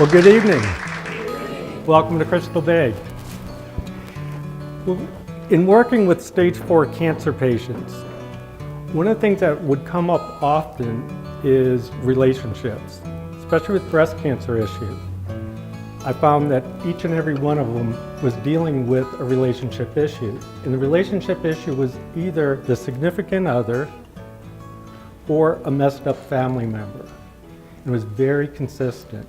Well, good evening. Welcome to Crystal Bay. Well, in working with stage 4 cancer patients, one of the things that would come up often is relationships, especially with breast cancer issue. I found that each and every one of them was dealing with a relationship issue. And the relationship issue was either the significant other or a messed up family member. It was very consistent.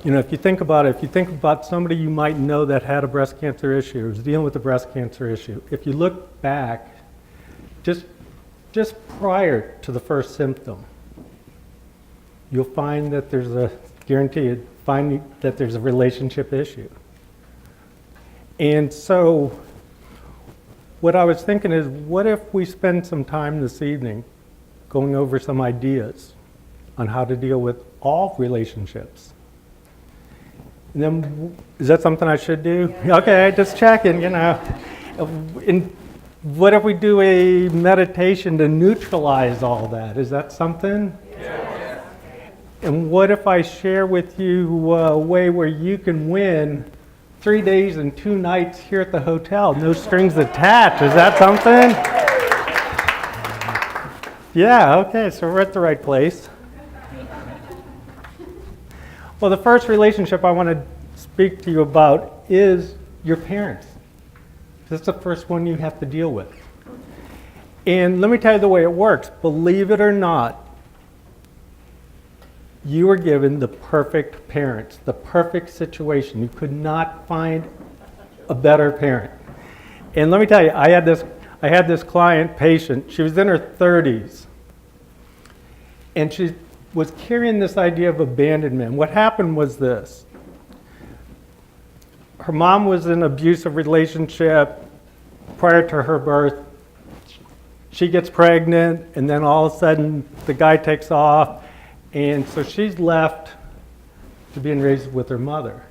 You know, if you think about somebody you might know that had a breast cancer issue, or was dealing with a breast cancer issue, if you look back, just prior to the first symptom, you'll find that there's a relationship issue. And so, what I was thinking is, what if we spend some time this evening going over some ideas on how to deal with all relationships? And then, is that something I should do? Yeah. Okay, just checking, you know. And what if we do a meditation to neutralize all that? Is that something? Yeah. And what if I share with you a way where you can win 3 days and 2 nights here at the hotel, no strings attached? Is that something? Yeah, okay, so we're at the right place. Well, the first relationship I want to speak to you about is your parents. That's the first one you have to deal with. And let me tell you the way it works. Believe it or not, you were given the perfect parents, the perfect situation. You could not find a better parent. And let me tell you, I had this client patient. She was in her 30s. And she was carrying this idea of abandonment. What happened was this. Her mom was in an abusive relationship prior to her birth. She gets pregnant, and then all of a sudden the guy takes off, and so she's left to being raised with her mother.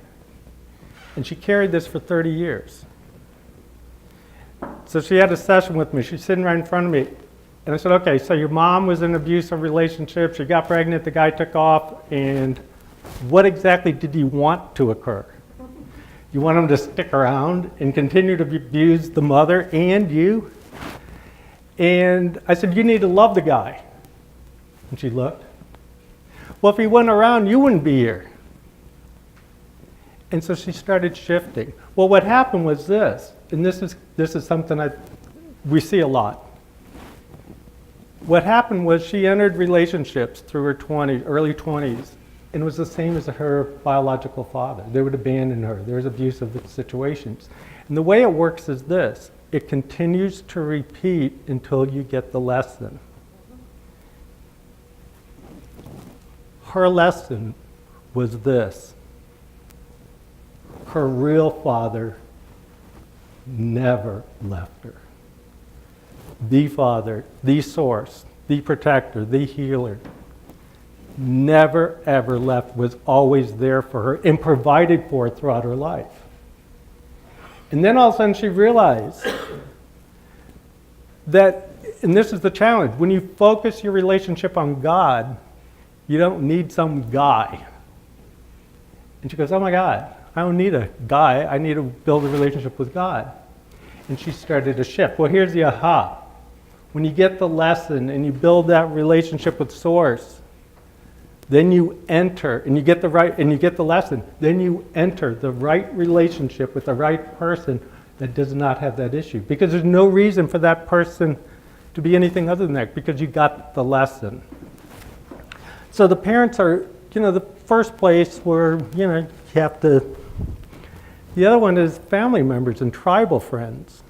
And she carried this for 30 years. So she had a session with me. She's sitting right in front of me. And I said, okay, so your mom was in an abusive relationship, she got pregnant, the guy took off, and what exactly did you want to occur? You want him to stick around and continue to abuse the mother and you? And I said, you need to love the guy. And she looked. Well, if he wasn't around, you wouldn't be here. And so she started shifting. Well, what happened was this, and this is something we see a lot. What happened was she entered relationships through her early 20s, and it was the same as her biological father. They would abandon her. There was abusive situations. And the way it works is this. It continues to repeat until you get the lesson. Her lesson was this. Her real father never left her. The Father, the Source, the Protector, the Healer, never ever left, was always there for her and provided for her throughout her life. And then all of a sudden she realized that, and this is the challenge, when you focus your relationship on God, you don't need some guy. And she goes, oh my God, I don't need a guy, I need to build a relationship with God. And she started to shift. Well, here's the aha. When you get the lesson and you build that relationship with Source, then you enter, and you get the lesson, then you enter the right relationship with the right person that does not have that issue. Because there's no reason for that person to be anything other than that, because you got the lesson. So the parents are, the first place where, you have to. The other one is family members and tribal friends.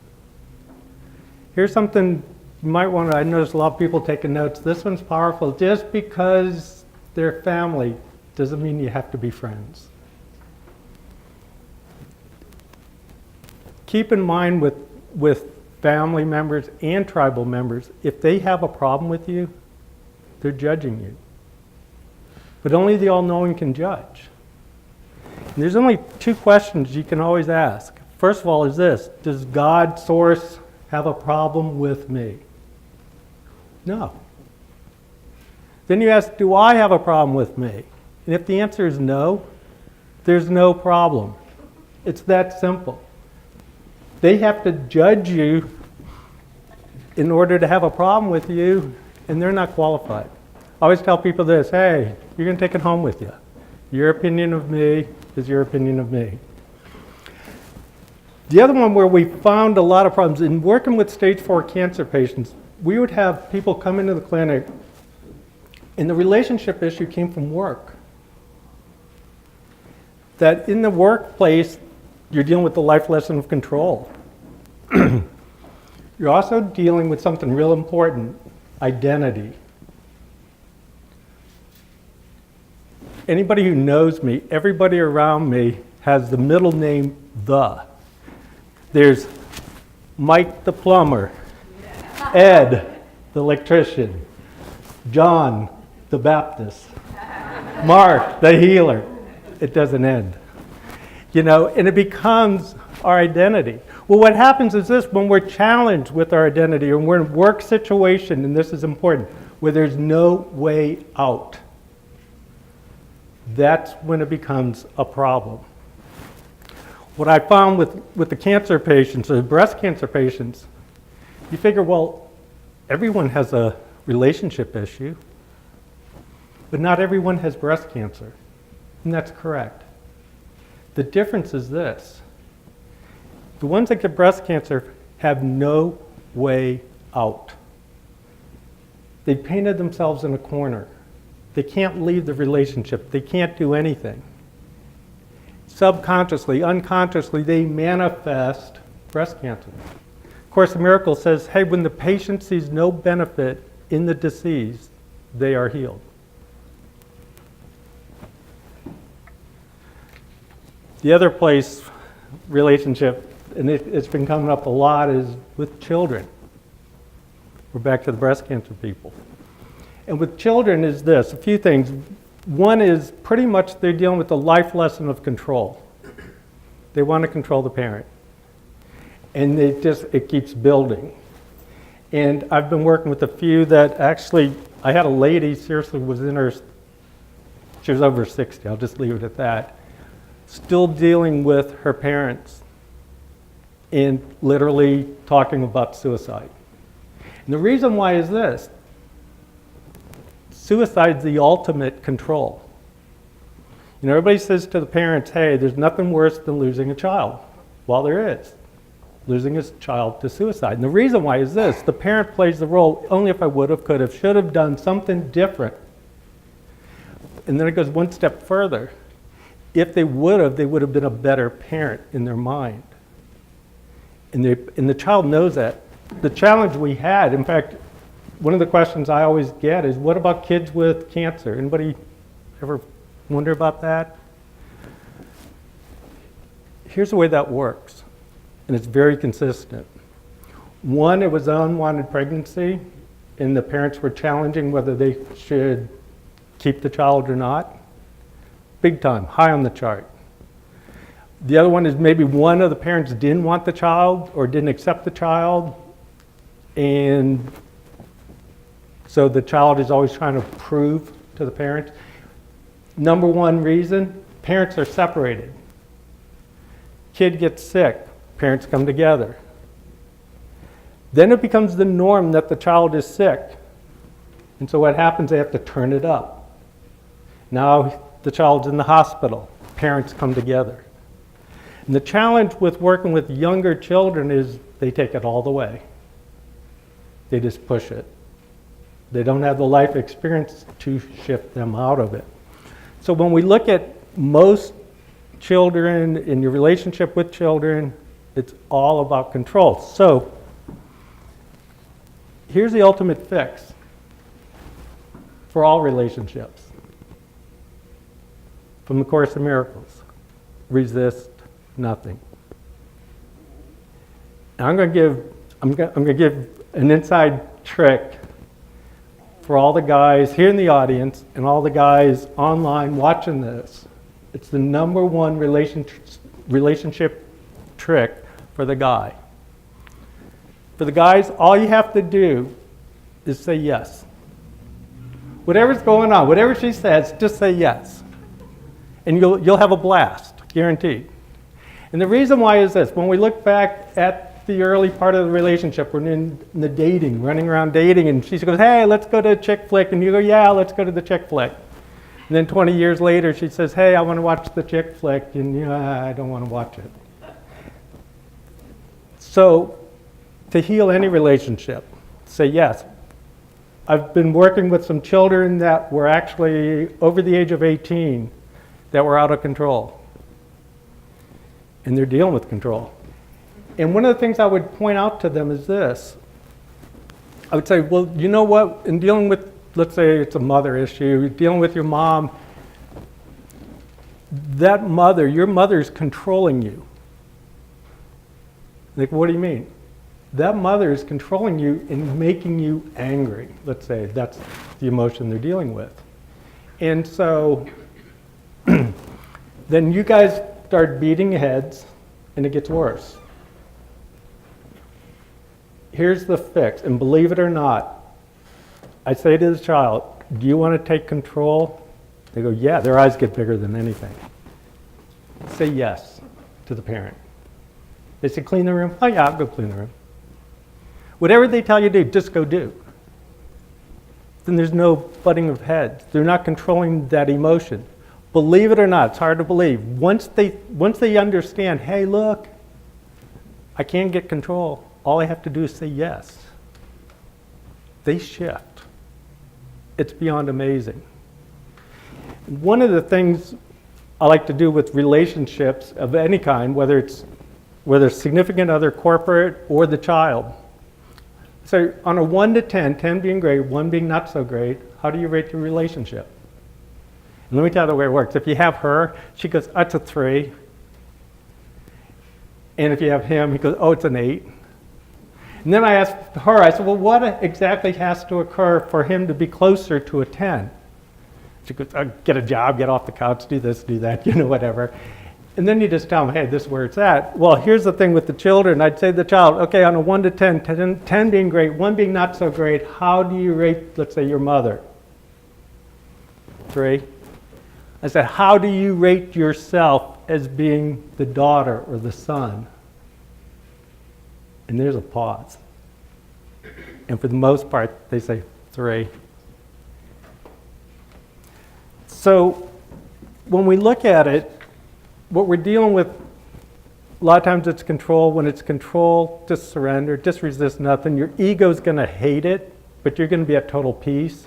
Here's something you might want to, I notice a lot of people taking notes. This one's powerful. Just because they're family doesn't mean you have to be friends. Keep in mind with family members and tribal members, if they have a problem with you, they're judging you. But only the all-knowing can judge. And there's only 2 questions you can always ask. First of all is this, does God, Source, have a problem with me? No. Then you ask, do I have a problem with me? And if the answer is no, there's no problem. It's that simple. They have to judge you in order to have a problem with you, and they're not qualified. I always tell people this, hey, you're going to take it home with you. Your opinion of me is your opinion of me. The other one where we found a lot of problems, in working with stage 4 cancer patients, we would have people come into the clinic, and the relationship issue came from work. That in the workplace, you're dealing with the life lesson of control. You're also dealing with something real important, identity. Anybody who knows me, everybody around me has the middle name the. There's Mike the plumber, Ed the electrician, John the Baptist, Mark the healer. It doesn't end. And it becomes our identity. Well, what happens is this: when we're challenged with our identity, or we're in a work situation, and this is important, where there's no way out, that's when it becomes a problem. What I found with the cancer patients, or breast cancer patients, you figure, well, everyone has a relationship issue, but not everyone has breast cancer. And that's correct. The difference is this: the ones that get breast cancer have no way out. They painted themselves in a corner. They can't leave the relationship. They can't do anything. Subconsciously, unconsciously, they manifest breast cancer. Course in Miracles says, hey, when the patient sees no benefit in the disease, they are healed. The other place, relationship, and it's been coming up a lot, is with children. We're back to the breast cancer people. And with children is this, a few things. One is pretty much they're dealing with the life lesson of control. They want to control the parent. And it keeps building. And I've been working with a few that actually, I had a lady, seriously, she was over 60, I'll just leave it at that, still dealing with her parents and literally talking about suicide. And the reason why is this: suicide's the ultimate control. Everybody says to the parents, hey, there's nothing worse than losing a child. Well, there is. Losing a child to suicide. And the reason why is this: the parent plays the role, only if I would have, could have, should have done something different. And then it goes one step further. If they would have been a better parent in their mind. And the child knows that. The challenge we had, in fact, one of the questions I always get is, what about kids with cancer? Anybody ever wonder about that? Here's the way that works, and it's very consistent. One, it was an unwanted pregnancy, and the parents were challenging whether they should keep the child or not. Big time, high on the chart. The other one is maybe one of the parents didn't want the child or didn't accept the child, and so the child is always trying to prove to the parents. Number one reason, parents are separated. Kid gets sick, parents come together. Then it becomes the norm that the child is sick. And so what happens, they have to turn it up. Now the child's in the hospital, parents come together. And the challenge with working with younger children is they take it all the way. They just push it. They don't have the life experience to shift them out of it. So when we look at most children, in your relationship with children, it's all about control. So here's the ultimate fix for all relationships. From the Course in Miracles: resist nothing. Now I'm going to give an inside trick for all the guys here in the audience and all the guys online watching this. It's the number one relationship trick for the guy. For the guys, all you have to do is say yes. Whatever's going on, whatever she says, just say yes. And you'll have a blast, guaranteed. And the reason why is this. When we look back at the early part of the relationship, we're in the dating, running around dating, and she goes, hey, let's go to a chick flick. And you go, yeah, let's go to the chick flick. And then 20 years later, she says, hey, I want to watch the chick flick. And you know, I don't want to watch it. So to heal any relationship, say yes. I've been working with some children that were actually over the age of 18 that were out of control. And they're dealing with control. And one of the things I would point out to them is this. I would say, well, you know what? In dealing with, let's say it's a mother issue, dealing with your mom, that mother, your mother's controlling you. Like, what do you mean? That mother is controlling you and making you angry. Let's say that's the emotion they're dealing with. And so then you guys start beating heads and it gets worse. Here's the fix, and believe it or not, I say to the child, do you want to take control? They go, yeah, their eyes get bigger than anything. Say yes to the parent. They say, clean the room? Oh yeah, I'll go clean the room. Whatever they tell you to do, just go do. Then there's no butting of heads. They're not controlling that emotion. Believe it or not, it's hard to believe. Once they understand, hey, look, I can't get control. All I have to do is say yes. They shift. It's beyond amazing. One of the things I like to do with relationships of any kind, whether it's significant other, corporate, or the child. So on a 1 to 10, 10 being great, 1 being not so great, how do you rate your relationship? And let me tell you the way it works. If you have her, she goes, that's a 3. And if you have him, he goes, oh, it's an 8. And then I asked her, I said, well, what exactly has to occur for him to be closer to a 10? She goes, get a job, get off the couch, do this, do that, whatever. And then you just tell them, hey, this is where it's at. Well, here's the thing with the children. I'd say to the child, okay, on a 1 to 10, 10 being great, 1 being not so great, how do you rate, let's say, your mother? 3. I said, how do you rate yourself as being the daughter or the son? And there's a pause. And for the most part, they say 3. So when we look at it, what we're dealing with, a lot of times it's control. When it's control, just surrender, just resist nothing. Your ego's going to hate it, but you're going to be at total peace.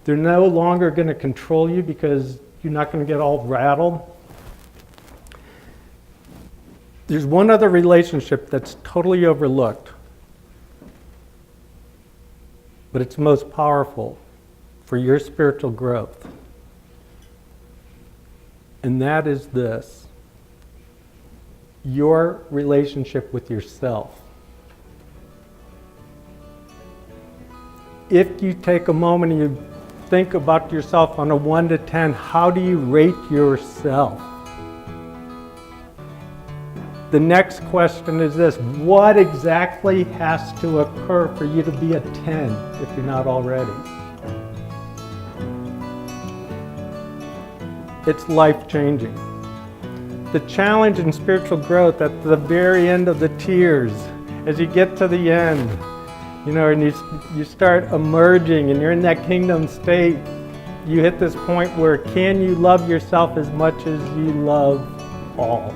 They're no longer going to control you because you're not going to get all rattled. There's one other relationship that's totally overlooked, but it's most powerful for your spiritual growth. And that is this: your relationship with yourself. If you take a moment and you think about yourself on a 1 to 10, how do you rate yourself? The next question is this: what exactly has to occur for you to be a 10 if you're not already? It's life-changing. The challenge in spiritual growth at the very end of the tears, as you get to the end, and you start emerging and you're in that kingdom state, you hit this point where can you love yourself as much as you love all?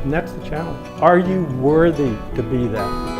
And that's the challenge. Are you worthy to be that?